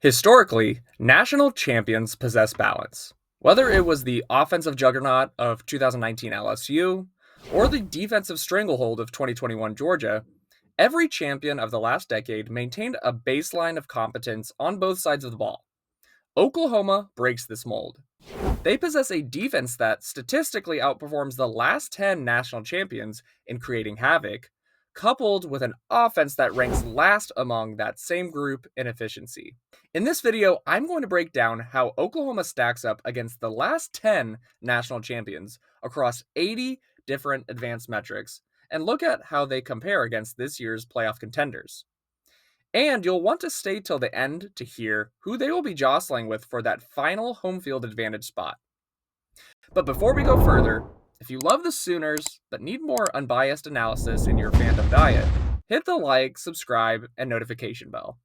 Historically, national champions possess balance. Whether it was the offensive juggernaut of 2019 LSU or the defensive stranglehold of 2021 Georgia, every champion of the last decade maintained a baseline of competence on both sides of the ball. Oklahoma breaks this mold. They possess a defense that statistically outperforms the last 10 national champions in creating havoc, coupled with an offense that ranks last among that same group in efficiency. In this video, I'm going to break down how Oklahoma stacks up against the last 10 national champions across 80 different advanced metrics and look at how they compare against this year's playoff contenders. And you'll want to stay till the end to hear who they will be jostling with for that final home field advantage spot. But before we go further, if you love the Sooners but need more unbiased analysis in your fandom diet, hit the like, subscribe, and notification bell.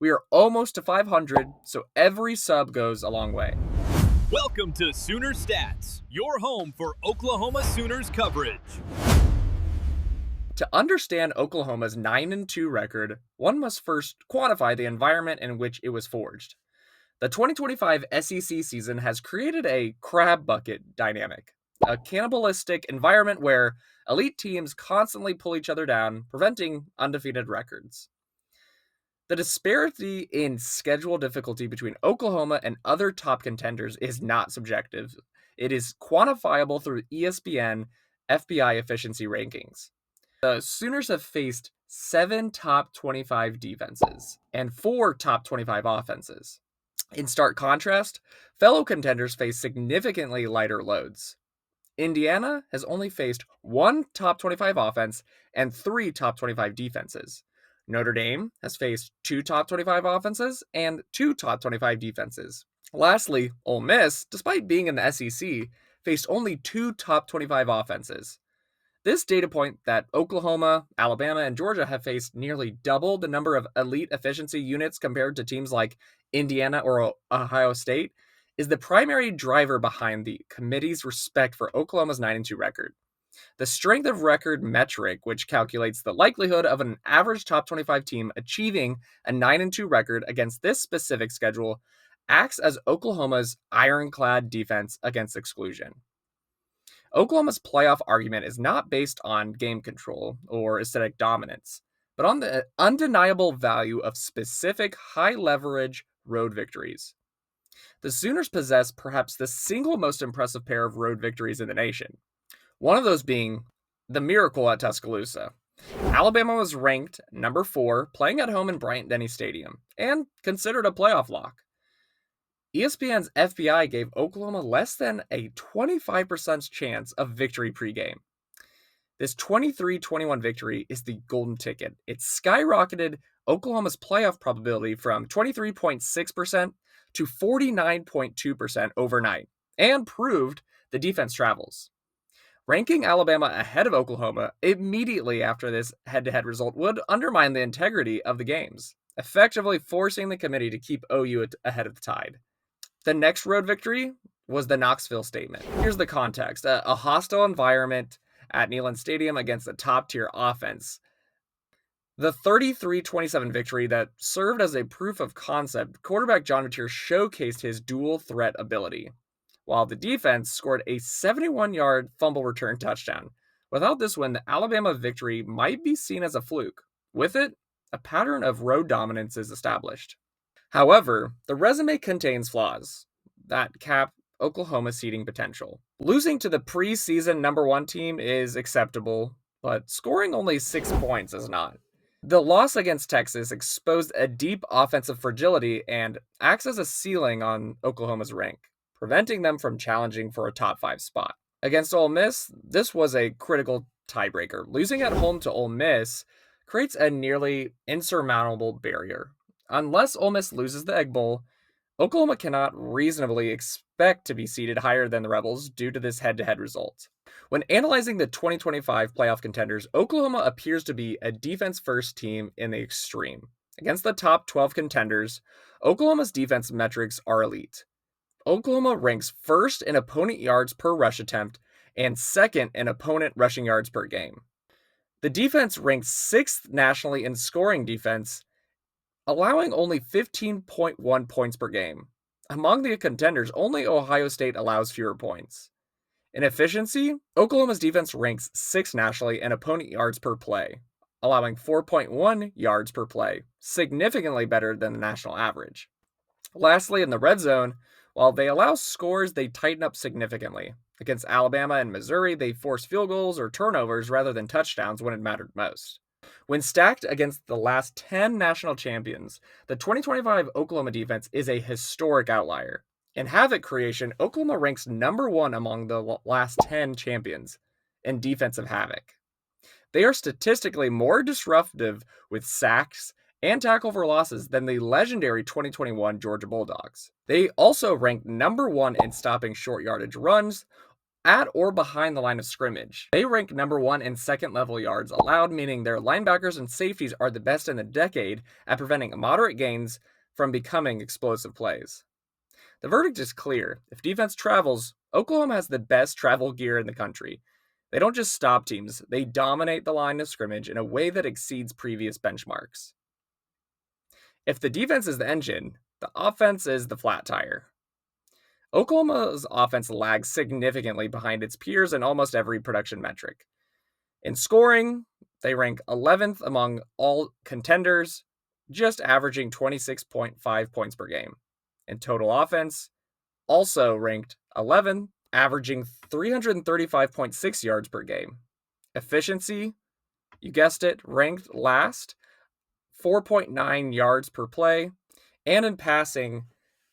We are almost to 500, so every sub goes a long way. Welcome to Sooner Stats, your home for Oklahoma Sooners coverage. To understand Oklahoma's 9-2 record, one must first quantify the environment in which it was forged. The 2025 SEC season has created a crab bucket dynamic, a cannibalistic environment where elite teams constantly pull each other down, preventing undefeated records. The disparity in schedule difficulty between Oklahoma and other top contenders is not subjective. It is quantifiable through ESPN FPI efficiency rankings. The Sooners have faced 7 top 25 defenses and 4 top 25 offenses. In stark contrast, fellow contenders face significantly lighter loads. Indiana has only faced 1 top 25 offense and 3 top 25 defenses. Notre Dame has faced 2 top 25 offenses and 2 top 25 defenses. Lastly, Ole Miss, despite being in the SEC, faced only 2 top 25 offenses. This data point that Oklahoma, Alabama, and Georgia have faced nearly double the number of elite efficiency units compared to teams like Indiana or Ohio State is the primary driver behind the committee's respect for Oklahoma's 9-2 record. The strength of record metric, which calculates the likelihood of an average top 25 team achieving a 9-2 record against this specific schedule, acts as Oklahoma's ironclad defense against exclusion. Oklahoma's playoff argument is not based on game control or aesthetic dominance, but on the undeniable value of specific high-leverage road victories. The Sooners possess perhaps the single most impressive pair of road victories in the nation, one of those being the miracle at Tuscaloosa. Alabama was ranked number 4, playing at home in Bryant-Denny Stadium, and considered a playoff lock. ESPN's FBI gave Oklahoma less than a 25% chance of victory pregame. This 23-21 victory is the golden ticket. It skyrocketed Oklahoma's playoff probability from 23.6% to 49.2% overnight, and proved the defense travels. Ranking Alabama ahead of Oklahoma immediately after this head-to-head result would undermine the integrity of the games, effectively forcing the committee to keep OU ahead of the tide. The next road victory was the Knoxville statement. Here's the context. A hostile environment at Neyland Stadium against a top-tier offense. The 33-27 victory that served as a proof of concept, quarterback John Mateer showcased his dual threat ability, while the defense scored a 71-yard fumble return touchdown. Without this win, the Alabama victory might be seen as a fluke. With it, a pattern of road dominance is established. However, the resume contains flaws that cap Oklahoma's seeding potential. Losing to the preseason number 1 team is acceptable, but scoring only 6 points is not. The loss against Texas exposed a deep offensive fragility and acts as a ceiling on Oklahoma's rank, preventing them from challenging for a top 5 spot. Against Ole Miss, this was a critical tiebreaker. Losing at home to Ole Miss creates a nearly insurmountable barrier. Unless Ole Miss loses the Egg Bowl, Oklahoma cannot reasonably expect to be seeded higher than the Rebels due to this head-to-head result. When analyzing the 2025 playoff contenders, Oklahoma appears to be a defense-first team in the extreme. Against the top 12 contenders, Oklahoma's defense metrics are elite. Oklahoma ranks first in opponent yards per rush attempt and second in opponent rushing yards per game. The defense ranks 6th nationally in scoring defense allowing only 15.1 points per game. Among the contenders, only Ohio State allows fewer points. In efficiency, Oklahoma's defense ranks 6th nationally in opponent yards per play, allowing 4.1 yards per play, significantly better than the national average. Lastly, in the red zone, while they allow scores, they tighten up significantly. Against Alabama and Missouri, they force field goals or turnovers rather than touchdowns when it mattered most. When stacked against the last 10 national champions, the 2025 Oklahoma defense is a historic outlier. In havoc creation, Oklahoma ranks number 1 among the last 10 champions in defensive havoc. They are statistically more disruptive with sacks and tackle for losses than the legendary 2021 Georgia Bulldogs. They also rank number 1 in stopping short yardage runs at or behind the line of scrimmage. They rank number 1 in second level yards allowed, meaning their linebackers and safeties are the best in the decade at preventing moderate gains from becoming explosive plays. The verdict is clear. If defense travels, Oklahoma has the best travel gear in the country. They don't just stop teams, they dominate the line of scrimmage in a way that exceeds previous benchmarks. If the defense is the engine, the offense is the flat tire. Oklahoma's offense lags significantly behind its peers in almost every production metric. In scoring, they rank 11th among all contenders, just averaging 26.5 points per game. In total offense, also ranked 11th, averaging 335.6 yards per game. Efficiency, you guessed it, ranked last, 4.9 yards per play. And in passing,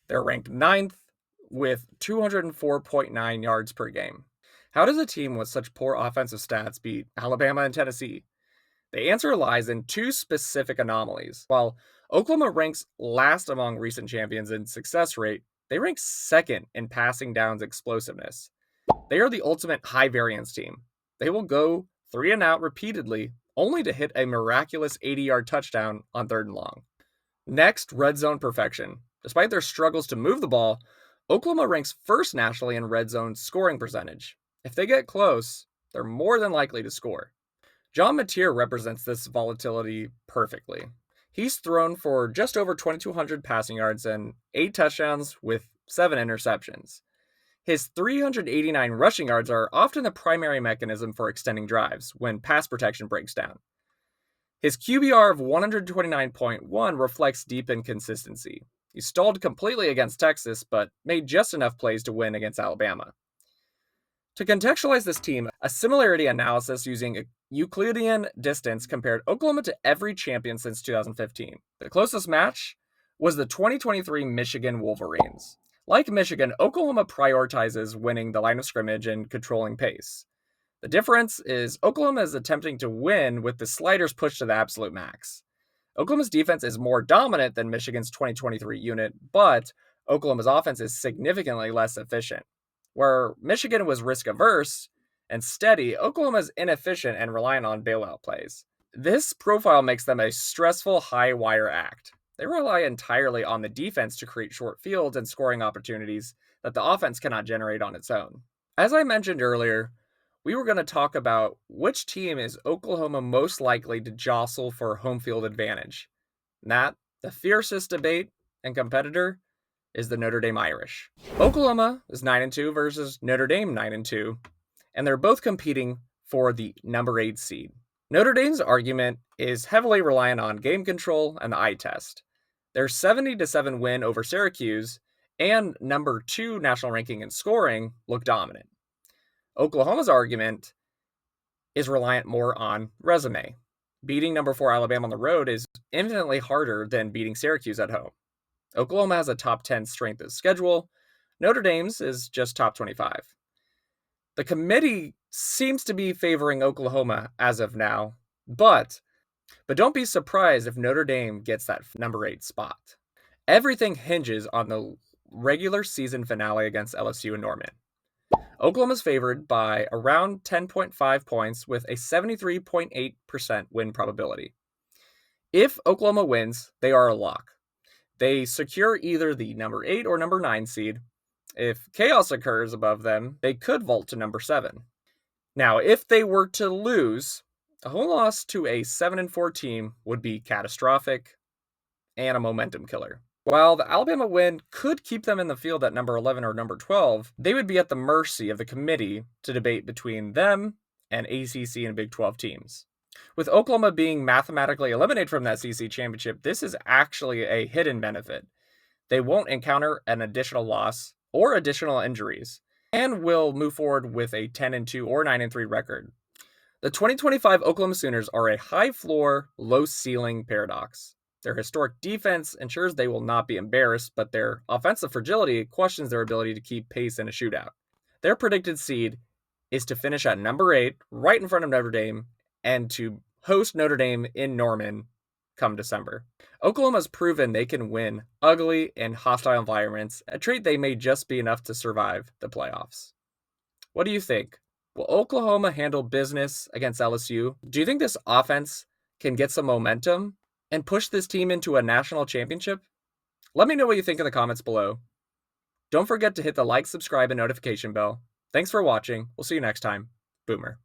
they're ranked 9th with 204.9 yards per game. How does a team with such poor offensive stats beat Alabama and Tennessee? The answer lies in two specific anomalies. While Oklahoma ranks last among recent champions in success rate, they rank second in passing downs explosiveness. They are the ultimate high-variance team. They will go 3 and out repeatedly, only to hit a miraculous 80-yard touchdown on 3rd and long. Next, red zone perfection. Despite their struggles to move the ball, Oklahoma ranks first nationally in red zone scoring percentage. If they get close, they're more than likely to score. John Mateer represents this volatility perfectly. He's thrown for just over 2,200 passing yards and 8 touchdowns with 7 interceptions. His 389 rushing yards are often the primary mechanism for extending drives when pass protection breaks down. His QBR of 129.1 reflects deep inconsistency. He stalled completely against Texas, but made just enough plays to win against Alabama. To contextualize this team, a similarity analysis using Euclidean distance compared Oklahoma to every champion since 2015. The closest match was the 2023 Michigan Wolverines. Like Michigan, Oklahoma prioritizes winning the line of scrimmage and controlling pace. The difference is Oklahoma is attempting to win with the sliders pushed to the absolute max. Oklahoma's defense is more dominant than Michigan's 2023 unit, but Oklahoma's offense is significantly less efficient. Where Michigan was risk-averse and steady, Oklahoma is inefficient and reliant on bailout plays. This profile makes them a stressful, high-wire act. They rely entirely on the defense to create short fields and scoring opportunities that the offense cannot generate on its own. As I mentioned earlier, we were going to talk about which team is Oklahoma most likely to jostle for home field advantage. That, the fiercest debate and competitor, is the Notre Dame Irish. Oklahoma is 9-2 versus Notre Dame 9-2, and they're both competing for the number 8 seed. Notre Dame's argument is heavily reliant on game control and the eye test. Their 70-7 win over Syracuse and number 2 national ranking in scoring look dominant. Oklahoma's argument is reliant more on resume. Beating number 4 Alabama on the road is infinitely harder than beating Syracuse at home. Oklahoma has a top 10 strength of schedule. Notre Dame's is just top 25. The committee seems to be favoring Oklahoma as of now, but don't be surprised if Notre Dame gets that number 8 spot. Everything hinges on the regular season finale against LSU and Norman. Oklahoma's favored by around 10.5 points with a 73.8% win probability. If Oklahoma wins, they are a lock. They secure either the number 8 or number 9 seed. If chaos occurs above them, they could vault to number 7. Now, if they were to lose, a home loss to a 7-4 team would be catastrophic, and a momentum killer. While the Alabama win could keep them in the field at number 11 or number 12, they would be at the mercy of the committee to debate between them and ACC and Big 12 teams. With Oklahoma being mathematically eliminated from that SEC championship, this is actually a hidden benefit. They won't encounter an additional loss or additional injuries, and will move forward with a 10-2 or 9-3 record. The 2025 Oklahoma Sooners are a high floor, low ceiling paradox. Their historic defense ensures they will not be embarrassed, but their offensive fragility questions their ability to keep pace in a shootout. Their predicted seed is to finish at number 8, right in front of Notre Dame, and to host Notre Dame in Norman come December. Oklahoma's proven they can win ugly and hostile environments, a trait they may just be enough to survive the playoffs. What do you think? Will Oklahoma handle business against LSU? Do you think this offense can get some momentum and push this team into a national championship? Let me know what you think in the comments below. Don't forget to hit the like, subscribe, and notification bell. Thanks for watching. We'll see you next time. Boomer.